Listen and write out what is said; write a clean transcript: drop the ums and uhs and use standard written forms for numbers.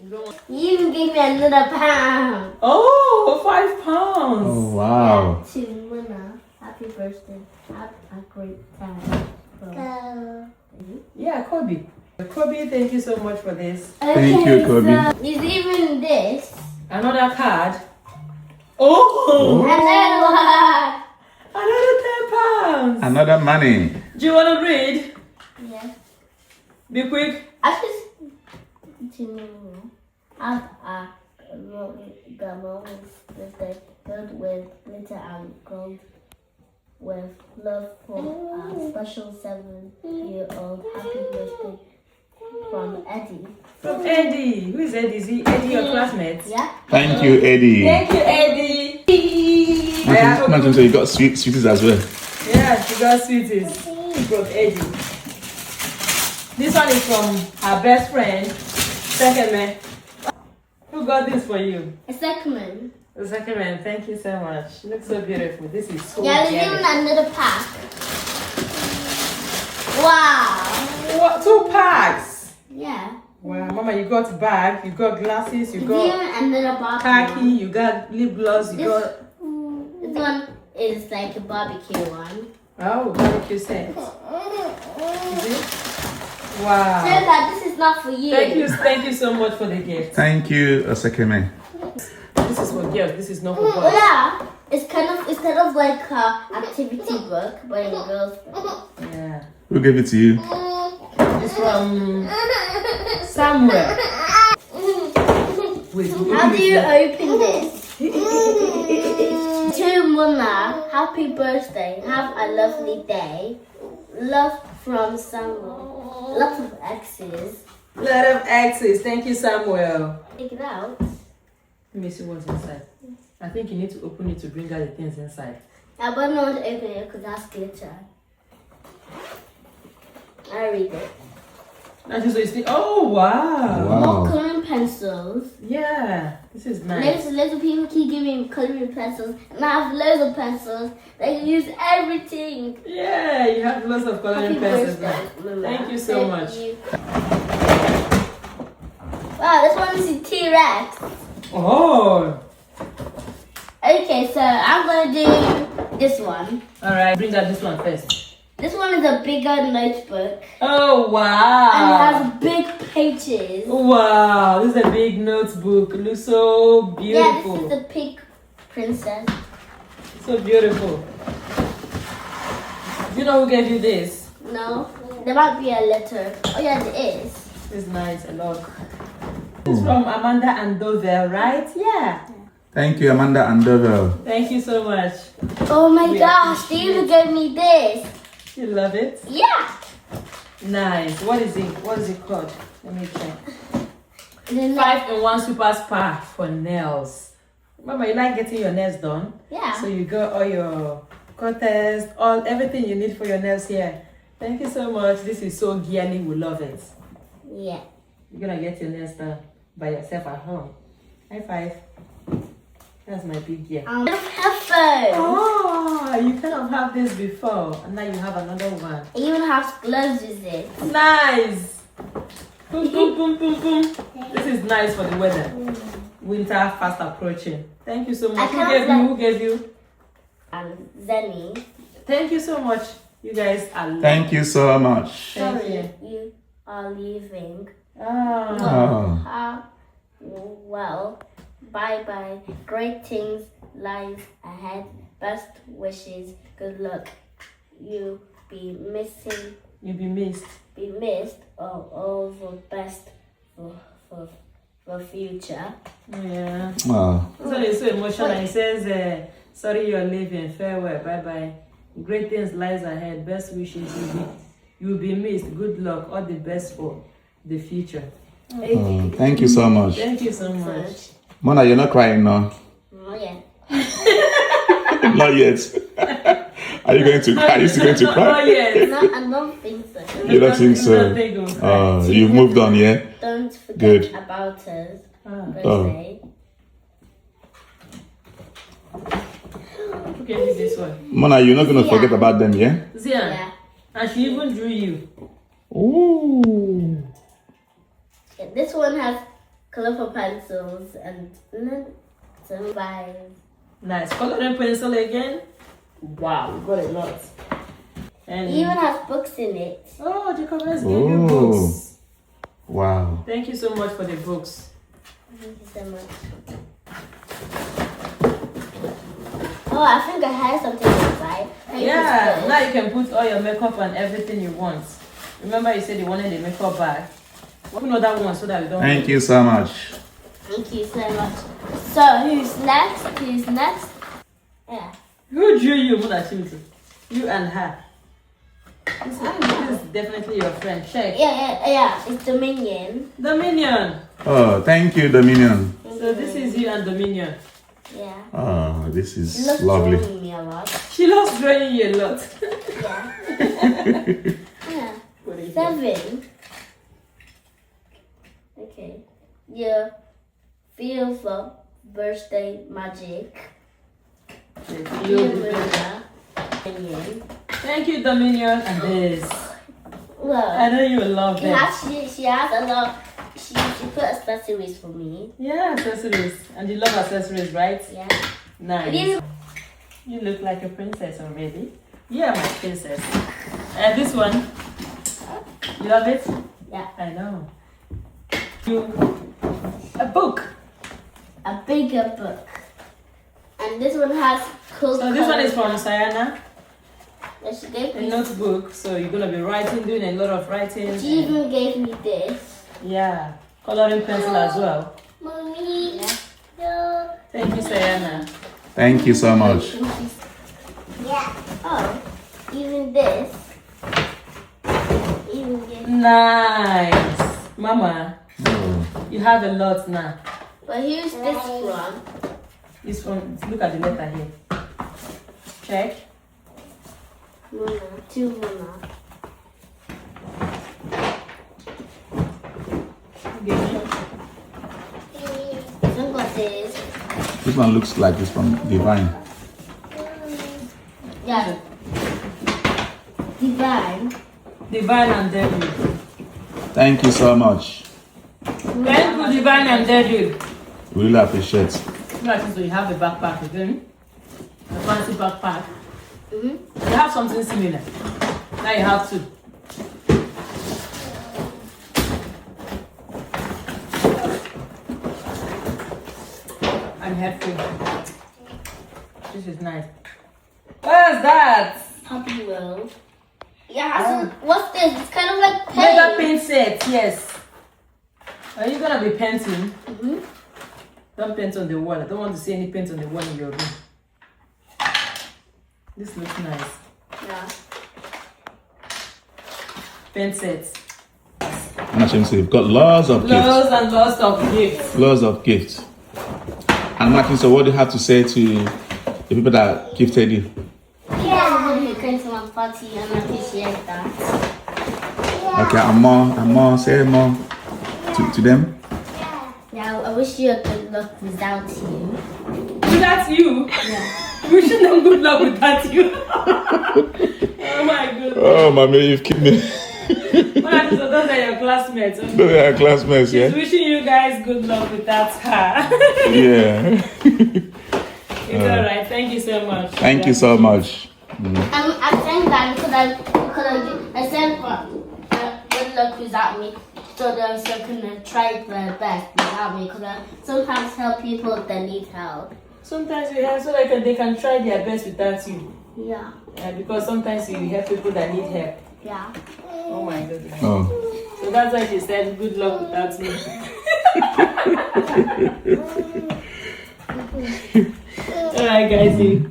You even gave me another pound. Oh, 5 pounds. Oh, wow. To Mona, happy birthday. Have a great time. Yeah, Kobe. Kobe, thank you so much for this. Thank you, Kobe. So, is even this. Another card. Oh! Another one. Another 10 pounds. Another money. Do you want to read? Yeah. Be quick. I just have a grandma's birthday filled with glitter and gold with love for a special 7-year-old. Happy birthday from Eddie. From Eddie. Who is Eddie? Is he Eddie, your classmate? Yeah. Thank you, Eddie. Thank you, Eddie. Imagine so you got sweeties as well. Yeah, she got sweeties from Eddie. This one is from her best friend, Sekeme. Who got this for you? A second. Sekeme, thank you so much. Looks so beautiful. This is so Yeah, there's even another pack. Wow. What? 2 packs. Yeah. Wow, Mama, you got bag, you got glasses, you There's got even another barbecue. khaki, you got lip gloss, you got. This one is like a barbecue one. Oh, barbecue set. Is it? So Wow. that this is not for you. Thank you so much for the gift. Thank you, Osekeme. This is for girls. This is not for Oh boys. yeah, it's kind of like a activity book, but in girls. Yeah. Who gave it to you? It's from Samuel. Wait, How do you open this? To Mona, happy birthday. Have a lovely day. Love from Samuel. Lots of X's. Lot of X's. Thank you, Samuel. Take it out. Let me see what's inside. I think you need to open it to bring out the things inside. I but not want to open it because that's glitter. I read it. That is what you see. Oh, wow. Wow. More coloring pencils. Yeah. This is nice. Little people keep giving me coloring pencils, and I have loads of pencils. They can use everything. Yeah, you have lots of coloring Happy pencils birthday, now. Mama. Thank you so much. You. Wow, this one is a T-Rex. Oh. Okay, so I'm gonna do this one. Alright, bring out this one first. This one is a bigger notebook, Oh, and it wow. has big pages. Wow, this is a big notebook. It looks so Yeah, this beautiful. is the pink princess. So beautiful. Do you know who gave you this? No, there might be a letter. Oh yeah, there is. It's nice, a lot. It's from Amanda and Dovel, right? Yeah. Thank you, Amanda and Dovel. Thank you so much. Oh my We gosh, they even gave me this. You love it? Yeah. Nice. What is it? What is it called? Let me check. And then 5-in-1 super spa for nails. Mama, you like getting your nails done? yeah. So you got all your cutters, everything you need for your nails here. Thank you so much. This is so girly. We love it. Yeah. You're gonna get your nails done by yourself at home. High five. That's my big gear. Headphones. Oh, you kind of have this before, and now you have another one. It even has gloves with it. Nice. Boom, boom, boom, boom, boom. This is nice for the weather. Winter fast approaching. Thank you so much. Who gave you? Who gave you? And Zenny. Thank you so much. You guys are. Thank you so much. Thank Sorry, you are leaving. Ah. Oh. Well, bye bye. Great things lies ahead. Best wishes. Good luck. You be missing. You'll be missed. Be missed. All the best for future. Yeah. Oh. This one is so emotional. It says, sorry you're leaving. Farewell. Bye bye. Great things lies ahead. Best wishes. You'll be missed. Good luck. All the best for the future. Oh, thank you so much. Thank you so much. Mona, you're not crying now. Oh yeah. Not yet. Are you going to cry? Are you still going to Oh, cry? yes. No, I don't think so. You don't think so? You've moved on, yeah? Don't forget Good. about us. Ah. Birthday. Who gave you this one? Mona, you're not going to Yeah. forget about them, yeah? Zian. Yeah. And she even drew you. Ooh. This one has colorful pencils, and some five. Nice. Coloring pencil again. Wow, we got a lot. And It even has books in it. oh, Jacobus gave you books. Wow. Thank you so much for the books. Thank you so much. Oh, I think I had something inside. Yeah, now you can put all your makeup and everything you want. Remember you said you wanted the makeup bag. Open another one so that we don't. Thank you so much. Thank you so much. So, who's next? Who's next? Yeah. Who drew you, Mudashimtu? You and her. This is definitely your friend. Check. Yeah. It's Dominion. Dominion. Oh, thank you, Dominion. So this is you and Dominion. Yeah. Oh, this She is loves lovely. drawing me a lot. She loves drawing you a lot. Yeah. Put it here. 7. Okay. You feel for birthday magic. Yes, Dear you- Mona, Dominion. Thank you, Dominion. And this. Well, I know you will love she it. has a lot. She put accessories for me. Yeah, accessories. And you love accessories, right? Yeah. Nice. These- You look like a princess already. You are my princess. And this one, you love it? Yeah. I know. A book. A bigger book. And this one has cool So this one is colors. from Sayana, Yeah, she gave a me. notebook. So you're gonna be writing, doing a lot of writing. She even gave me this. Yeah, coloring pencil as well. Mommy. Yeah. Thank you, Sayana. Thank you so much. Yeah. Oh, even this. Even this. Nice, Mama. Oh, You have a lot now. But here's this from. It's from. Look at the letter here. Check. Mona. To Mona. Look what this. this one looks like it's from Divine. Yeah. Divine. Divine and David. Thank you so much. Thank you, Divine and David. We really appreciate. So you have a backpack again. A fancy backpack. Mm-hmm. You have something similar. Now you have two. And headphones. This is nice. What is that? Puppy World. Yeah, what's this? It's kind of like Mega paint. paint set, yes. Are you gonna be painting? Mm-hmm. Don't paint on the wall. I don't want to see any paint on the wall in your room. This looks nice. Yeah. Paint sets. And as you can see, we've got lots of gifts. Lots and lots of gifts. Lots of gifts. And Martin, so what do you have to say to the people that gifted you? Yeah. Everybody who came to my party and I appreciate that. Okay, and more, say more to them. Yeah, I wish you a good luck without you. Without you? Yeah. Wishing them good luck without you. Oh my goodness. Oh, mommy, you've killed me. So those are your classmates. Okay? Those are our classmates, She's yeah? wishing you guys good luck without her. Yeah. It's alright. Thank you so much. Thank you so much. I'm saying that because I said good luck without me, so they're still gonna try their best without me. Because I sometimes help people that need help. Sometimes we have so they can try their best without you. Yeah. Because sometimes you help people that need help. Yeah. Oh my goodness. Oh. So that's why she said good luck without me. Alright guys.